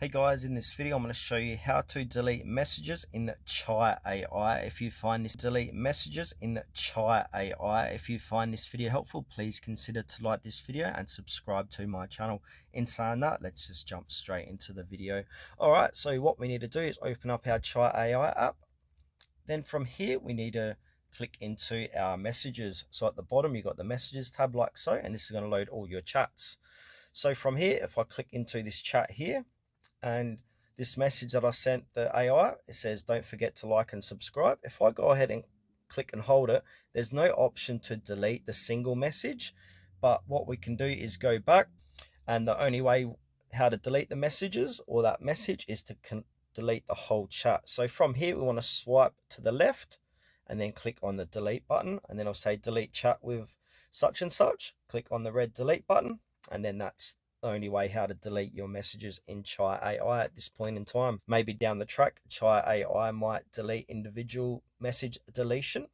Hey guys, in this video I'm going to show you how to delete messages in Chai AI. If you find this video helpful, please consider to like this video and subscribe to my channel. In saying that, let's just jump straight into the video. Alright, so what we need to do is open up our Chai AI app. Then from here we need to click into our messages. So at the bottom you've got the messages tab like so, and this is going to load all your chats. So from here, if I click into this chat here, and this message that I sent the AI, it says don't forget to like and subscribe. If I go ahead and click and hold it, there's no option to delete the single message, but what we can do is go back, and the only way how to delete the messages or that message is to delete the whole chat. So from here we want to swipe to the left and then click on the delete button, and then I'll say delete chat with such and such. Click on the red delete button, and then that's the only way how to delete your messages in Chai AI at this point in time. Maybe down the track, Chai AI might delete individual message deletion,